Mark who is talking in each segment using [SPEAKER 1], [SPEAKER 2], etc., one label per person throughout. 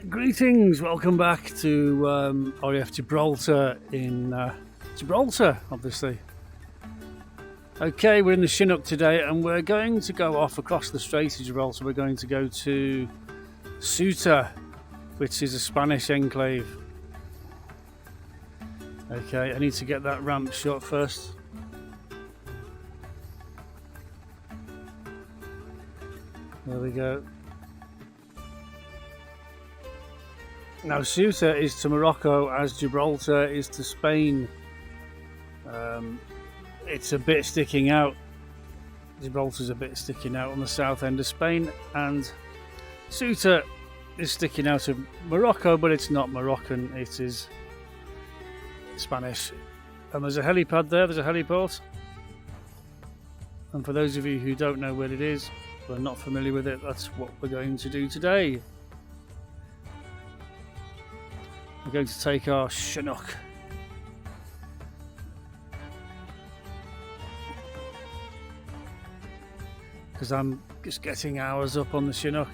[SPEAKER 1] Greetings, welcome back to RAF Gibraltar in Gibraltar, obviously. Okay, we're in the Chinook today and we're going to go off across the Strait of Gibraltar. We're going to go to Ceuta, which is a Spanish enclave. Okay, I need to get that ramp shut first. There we go. Now, Ceuta is to Morocco as Gibraltar is to Spain. It's a bit sticking out. Gibraltar's a bit sticking out on the south end of Spain, and Ceuta is sticking out of Morocco, but it's not Moroccan, it is Spanish. And there's a helipad there, there's a heliport. And for those of you who don't know where it is, or are not familiar with it, that's what we're going to do today. We're going to take our Chinook. Because I'm just getting hours up on the Chinook.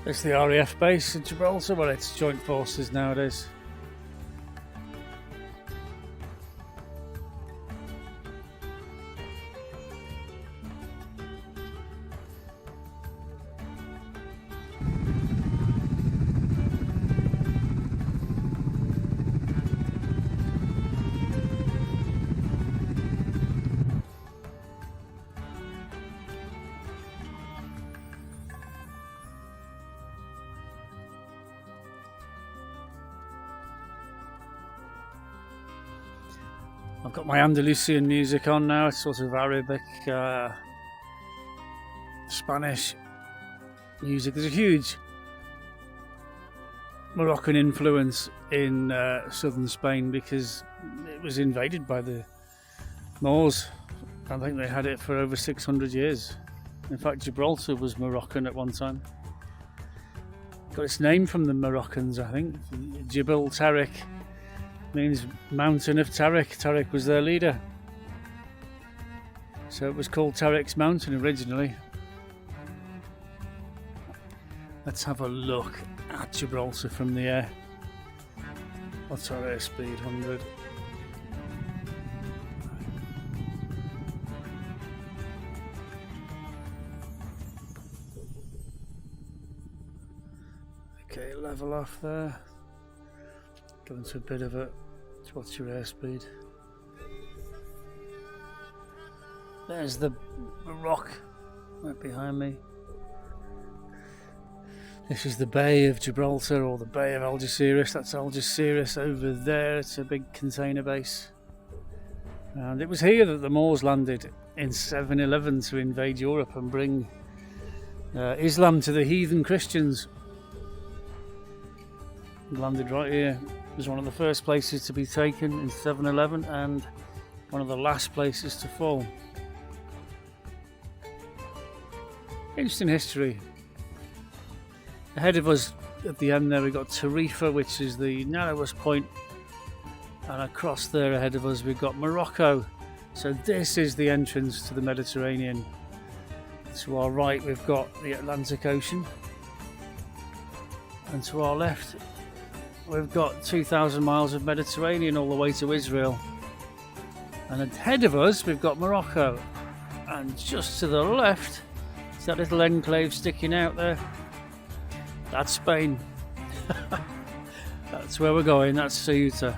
[SPEAKER 1] It's the RAF base in Gibraltar, well, it's joint forces nowadays. I've got my Andalusian music on now, it's sort of Arabic, Spanish music. There's a huge Moroccan influence in southern Spain because it was invaded by the Moors. I think they had it for over 600 years. In fact, Gibraltar was Moroccan at one time. Got its name from the Moroccans, I think. Jebel Tariq means mountain of Tariq. Tariq was their leader. So it was called Tariq's Mountain originally. Let's have a look at Gibraltar from the air. What's our airspeed? 100. Okay, level off there. Go into a bit of a... What's your airspeed? There's the rock right behind me. This is the Bay of Gibraltar, or the Bay of Algeciras. That's Algeciras over there. It's a big container base. And it was here that the Moors landed in 711 to invade Europe and bring Islam to the heathen Christians. Landed right here. It was one of the first places to be taken in 711 and one of the last places to fall. Interesting history. Ahead of us at the end there we've got Tarifa, which is the narrowest point, and across there ahead of us we've got Morocco. So this is the entrance to the Mediterranean. To our right we've got the Atlantic Ocean, and to our left we've got 2,000 miles of Mediterranean all the way to Israel. And ahead of us we've got Morocco. And just to the left, is that little enclave sticking out there? That's Spain. That's where we're going, that's Ceuta.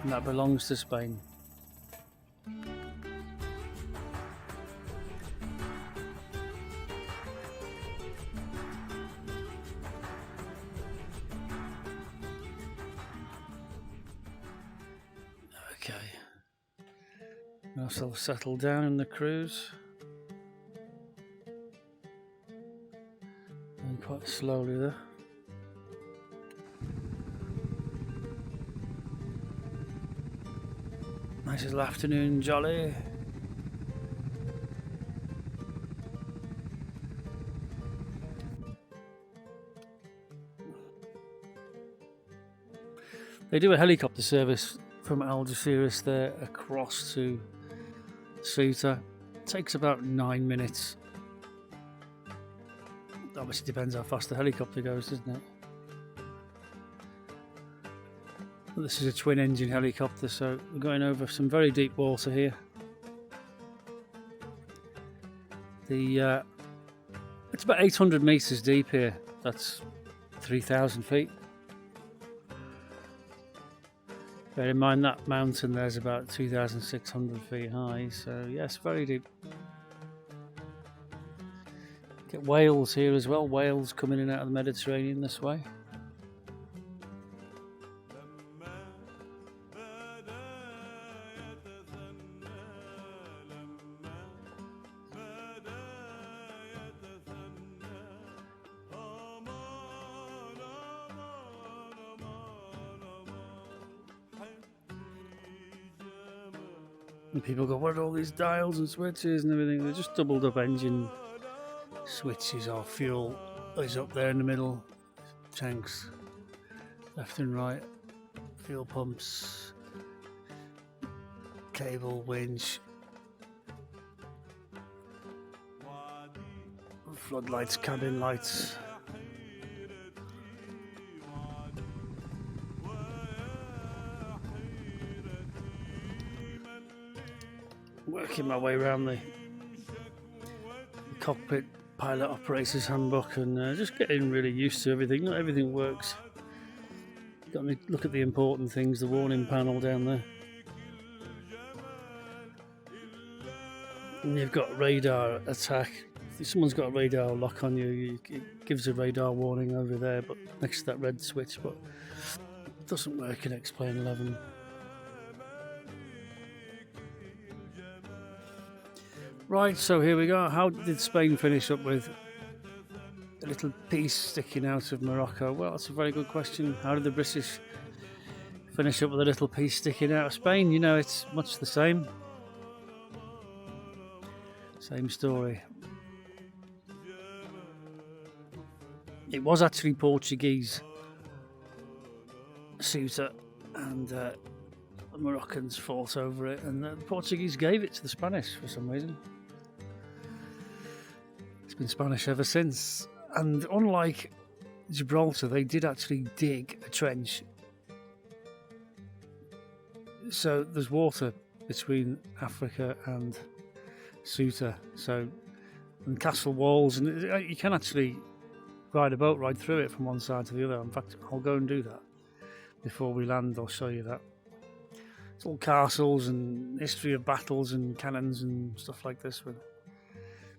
[SPEAKER 1] And that belongs to Spain. Okay, now I'll settle down in the cruise. Going quite slowly there. Nice little afternoon jolly. They do a helicopter service from Algeciras there across to Ceuta. It takes about 9 minutes. Obviously depends how fast the helicopter goes, doesn't it? This is a twin engine helicopter, so we're going over some very deep water here. It's about 800 meters deep here. That's 3,000 feet. Bear in mind that mountain there's about 2,600 feet high, so yes, very deep. Get whales here as well, whales coming in out of the Mediterranean this way. And people go, what are all these dials and switches and everything? They're just doubled up engine switches. Or fuel is up there in the middle, tanks left and right, fuel pumps, cable, winch, floodlights, cabin lights. Working my way around the cockpit pilot operator's handbook and just getting really used to everything. Not everything works. Got to look at the important things, the warning panel down there. And you've got radar attack. If someone's got a radar lock on you, it gives a radar warning over there, but next to that red switch, but it doesn't work in X-Plane 11. Right, so here we go. How did Spain finish up with a little piece sticking out of Morocco? Well, that's a very good question. How did the British finish up with a little piece sticking out of Spain? You know, it's much the same. Same story. It was actually Portuguese, Ceuta, and the Moroccans fought over it, and the Portuguese gave it to the Spanish for some reason. It's been Spanish ever since. And unlike Gibraltar, they did actually dig a trench. So there's water between Africa and Ceuta. So, and castle walls, and you can actually ride a boat right through it from one side to the other. In fact, I'll go and do that before we land. I'll show you that. It's all castles and history of battles and cannons and stuff like this. When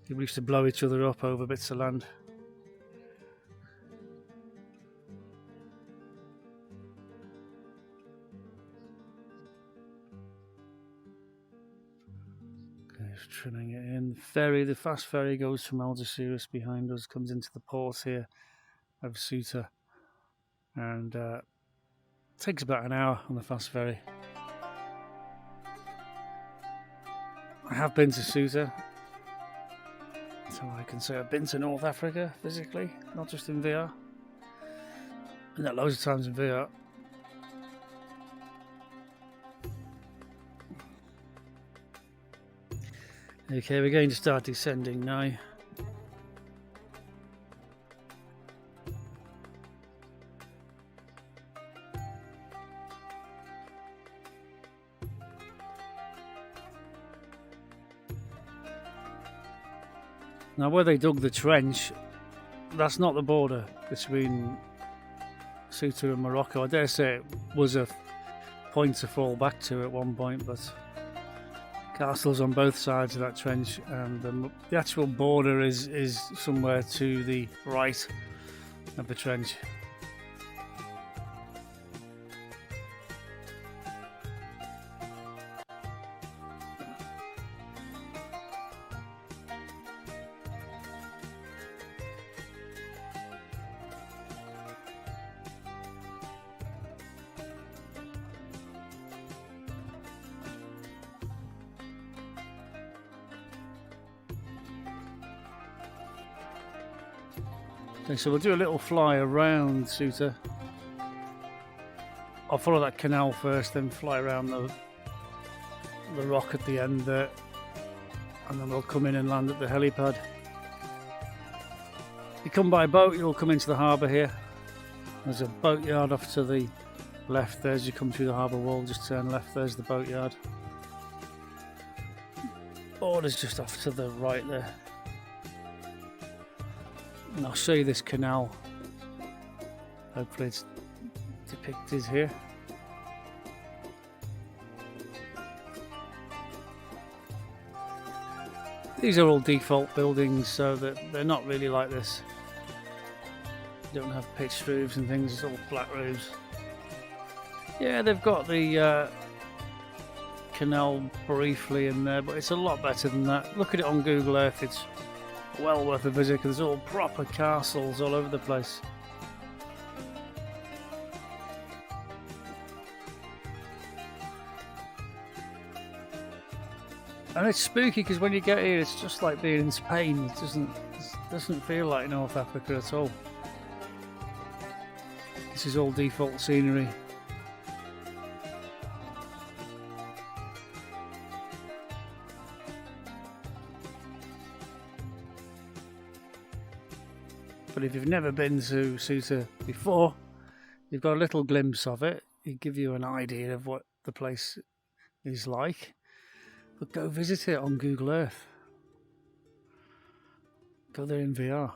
[SPEAKER 1] people used to blow each other up over bits of land. Okay, just trimming it in. The fast ferry goes from Algeciras behind us, comes into the port here of Ceuta, and takes about an hour on the fast ferry. I have been to Ceuta, so I can say I've been to North Africa physically, not just in VR. Been there loads of times in VR. Okay, we're going to start descending now. Now, where they dug the trench, that's not the border between Ceuta and Morocco. I dare say it was a point to fall back to at one point, but castles on both sides of that trench, and the actual border is somewhere to the right of the trench. Okay, so we'll do a little fly around Ceuta. I'll follow that canal first, then fly around the rock at the end there, and then we'll come in and land at the helipad. If you come by boat, you'll come into the harbour here. There's a boatyard off to the left there. As you come through the harbour wall, just turn left, there's the boatyard. Border's just off to the right there. And I'll show you this canal. Hopefully it's depicted here. These are all default buildings, so that they're not really like this. They don't have pitched roofs and things, it's all flat roofs. Yeah, they've got the canal briefly in there, but it's a lot better than that. Look at it on Google Earth, it's well worth a visit because there's all proper castles all over the place. And it's spooky because when you get here, it's just like being in Spain. It doesn't feel like North Africa at all. This is all default scenery. But if you've never been to Ceuta before, you've got a little glimpse of it. It gives you an idea of what the place is like. But go visit it on Google Earth. Go there in VR.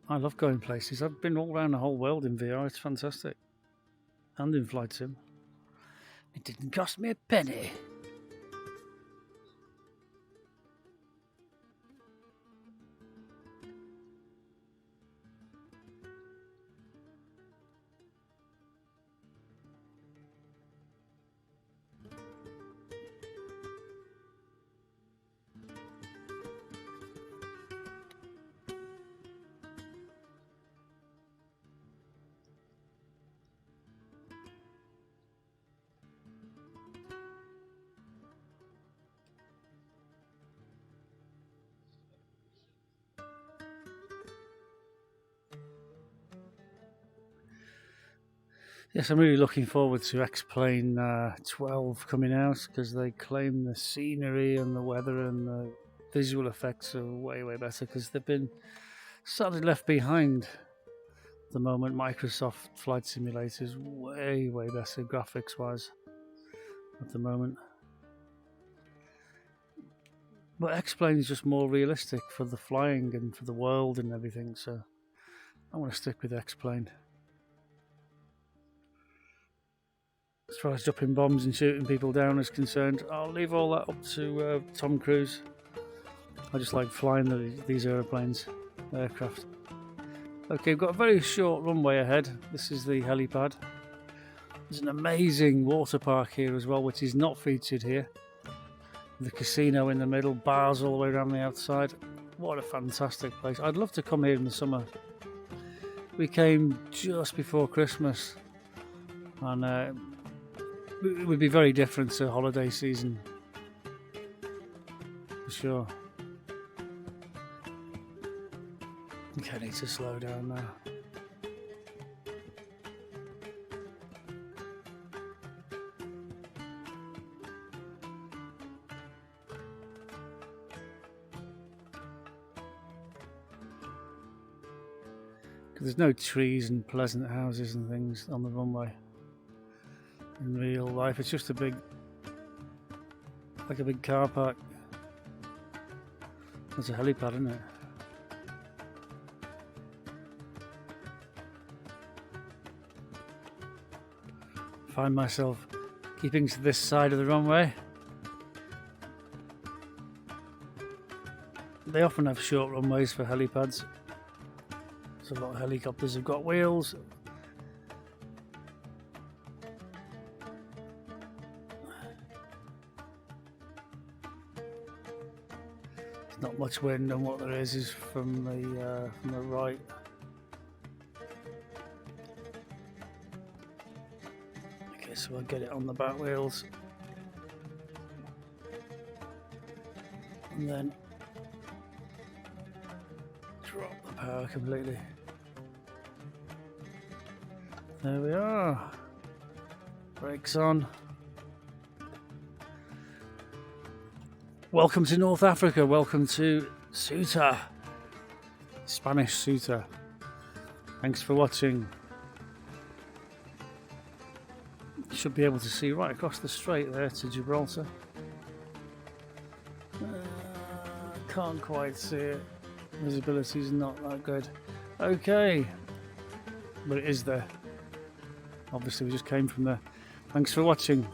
[SPEAKER 1] I love going places. I've been all around the whole world in VR. It's fantastic. And in flight sim. It didn't cost me a penny. Yes, I'm really looking forward to X-Plane 12 coming out because they claim the scenery and the weather and the visual effects are way, way better because they've been sadly left behind at the moment. Microsoft Flight Simulator is way, way better graphics-wise at the moment. But X-Plane is just more realistic for the flying and for the world and everything, so I want to stick with X-Plane. As far as dropping bombs and shooting people down is concerned, I'll leave all that up to Tom Cruise. I just like flying these aircraft. Okay, we've got a very short runway ahead. This is the helipad. There's an amazing water park here as well, which is not featured here. The casino in the middle, bars all the way around the outside. What a fantastic place. I'd love to come here in the summer. We came just before Christmas, and it would be very different to holiday season, for sure. Okay, I need to slow down now. There's no trees and pleasant houses and things on the runway. In real life, it's just a big car park. There's a helipad, isn't it? Find myself keeping to this side of the runway. They often have short runways for helipads. There's a lot of helicopters have got wheels. Not much wind, and what there is from the right. Okay, so I'll get it on the back wheels, and then drop the power completely. There we are. Brakes on. Welcome to North Africa. Welcome to Ceuta. Spanish Ceuta. Thanks for watching. You should be able to see right across the strait there to Gibraltar. Can't quite see it. Visibility's not that good. Okay. But it is there. Obviously we just came from there. Thanks for watching.